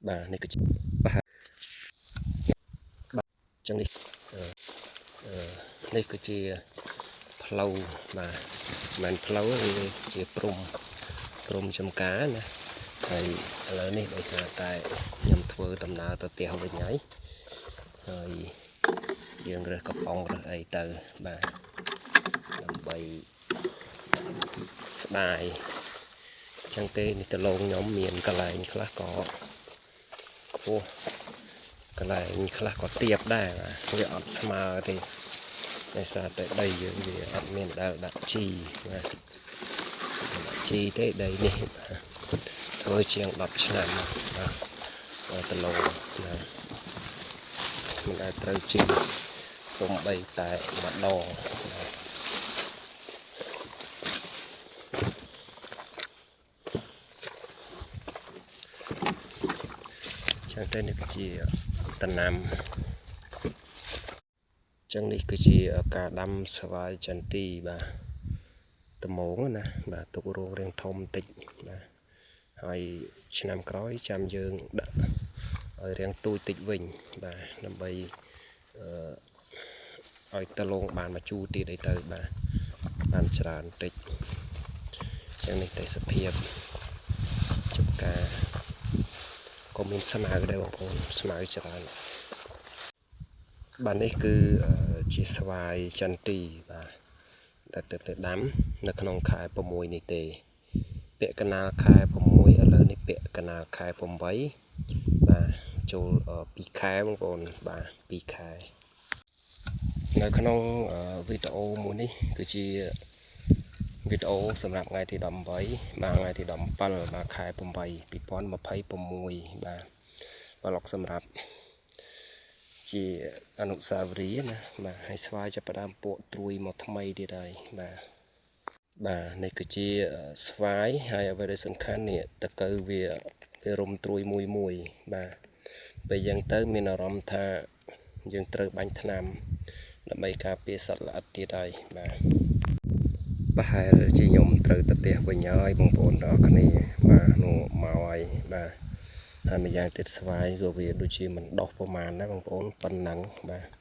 bà này cái bà trong này đây cái chi flow bà màn flow này chi prom chấm cá nè rồi lấy này để xả tại nhằm thưa tầm nào tao tiêu với nhảy rồi dương rồi cặp bông rồi ấy từ bà làm bày bài chẳng tê này từ lâu nhóm miền cái này khá có cô cái này khá có tiệp đây mà cái ập smart thì để sao tới đây dưới gì ập miền đã chi chi thế đây nè thôi chiang đập chạm từ lâu mình đã tới chi cũng bay tại mặt đỏ chẳng tên này cái gì tận nam chẳng này cái gì cả đâm sợi chân tì bà tầm mống nè bà tục rô đang thông tịnh bàហើយឆ្នាំក្រោយចាំយើងដាក់ឲ្យរាងទូចតិចវិញបាទដើម្បីឲ្យតឡងបានមកជូរទៀតអីទៅបាទបានច្រើនតិចចឹងនេះទេសភាពចំការក៏មានស្មៅដែរបងប្អូនស្មៅច្រើនបាទនេះគឺជាស្វាយចន្ទីបាទដែលទៅដាំនៅក្នុងខែ6នេះទេពាក់កណាលខែ6ឥឡូវនេះពាក់កណាលខែ8បាទចូល2ខែបងប្អូនបាទ2ខែនៅក្នុងវីដេអូមួយនេះគឺជាវីដេអូសម្រាប់ថ្ងៃទី18បាទថ្ងៃទី17បាទខែ8 2026បាទប្លុកសម្រាប់ជាអនុស្សាវរីយ៍ណាបាទហើយស្វាយចាប់ផ្ដើមពួកត្រួយមកថ្មីទៀតហើយបាទនេះគឺជាស្វាយហើយអ្វីដែលសំខាន់នេះតកូវវារុំត្រួយមួយបាទពេលយ៉ាងទៅមានអារម្មណ៍ថាយើងត្រូវបាញ់ថ្នាំដើម្បីការពារសត្វល្អិតទៀតហើយបាទប្រហែលជាខ្ញុំត្រូវទៅផ្ទះវិញហើយបងប្អូនទាំងអស់គ្នាបាទនោះមកហើយបាទហើយម្យ៉ាងទៀតស្វាយក៏វាដូចជាមិនដោះប្រមាណដែរបងប្អូនប៉ុណ្ណឹងបាទ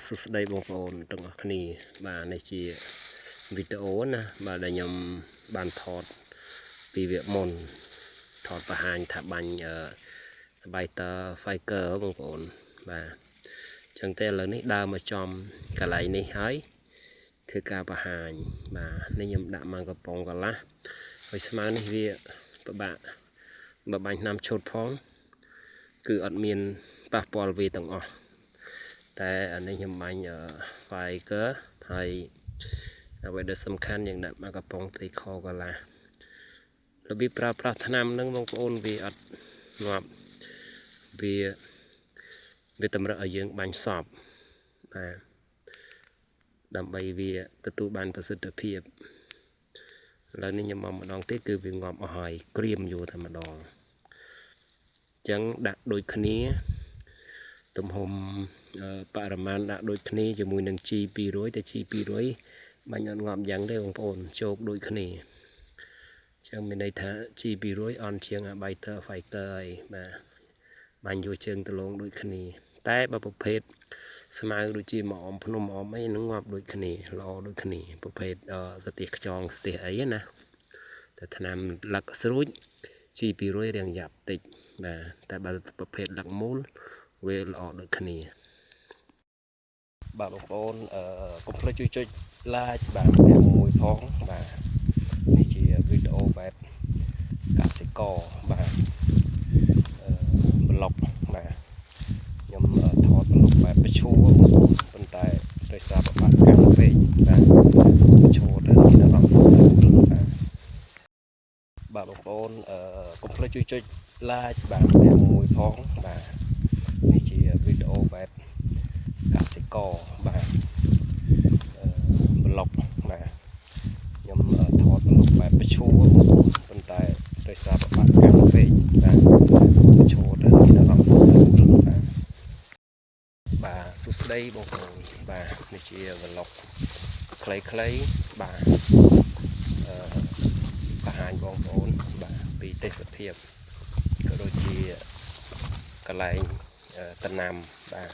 សួស្តីបងប្អូនទាំងអស់គ្នាបាទនេះជាវីដេអូណាបាទដែលខ្ញុំបានថតពីវគ្គមុនថតបង្ហាញថាបាញ់ស្បៃតើ Fiker បងប្អូនបាទចឹងតែឥឡូវនេះដើរមកចំកន្លែងនេះហើយធ្វើការបង្ហាញបាទនេះខ្ញុំដាក់មកកំប៉ុងកន្លះហើយស្មៅនេះវាពិបាកបើបាញ់ថ្នាំឆូតផងគឺអត់មានប៉ះពាល់វាទាំងអស់តែអានេះខ្ញុំបាញ់ Fiker ហើយអ្វីដែលសំខាន់យើងដាក់មកកំប៉ុងត្រីខកន្លះរបៀបប្រើប្រាស់ថ្នាំហ្នឹងបងប្អូនវាអត់ងាប់វាតម្រូវឲ្យយើងបាញ់សពបាទដើម្បីវាទទួលបានប្រសិទ្ធភាពឥឡូវនេះខ្ញុំមកម្ដងទៀតគឺវាងាប់អស់ហើយក្រៀមយូរតែម្ដងអញ្ចឹងដាក់ដូចគ្នាទំហំបរិមាណដាក់ដូចគ្នាជាមួយនឹង G200 តែ G200 បាញ់អត់ងាប់យ៉ាងទេបងប្អូនជោគដូចគ្នាចឹងមានន័យថា G200 អន់ជាង Biter Fighter ហើយបាទបាញ់យកជើងតលងដូចគ្នាតែបើប្រភេទស្មៅដូចជាមកអមភ្នំអមអីនឹងងាប់ដូចគ្នាល្អដូចគ្នាប្រភេទស្ទះខ្យងស្ទះអីណាតែថ្នាំលឹកស្រួច G200 រៀងយ៉ាប់តិចបាទតែបើប្រភេទលឹកមូលវាល្អដូចគ្នាបាទបងប្អូនកុំភ្លេចជួយចុច like បាទមួយផងបាទនេះជាវីដេអូបែបកសិករបាទប្លុកបាទខ្ញុំថតប្លុកបែបប្រឈួរប៉ុន្តែដោយសារប្របាក់កម្មពេកបាទប្រឈួរទៅមានអារម្មណ៍ស្រួលបាទបងប្អូនកុំភ្លេចជួយចុច like បាទមួយផងបាទនេះជាវីដេអូបែបកសិករបាទប្លុកបាទខ្ញុំថតប្លុកបែបប្រឈួរប៉ុន្តែដោយសារប្របាក់កម្មពេកបាទប្រឈួរទៅមានអារម្មណ៍ស្រួលបាទសួស្តីបងប្អូនបាទនេះជាប្លុកខ្លីៗបាទបង្ហាញ ញបងប្អូនបាទពីទេសភាពក៏ដូចជាកន្លែងតំណាំបាទ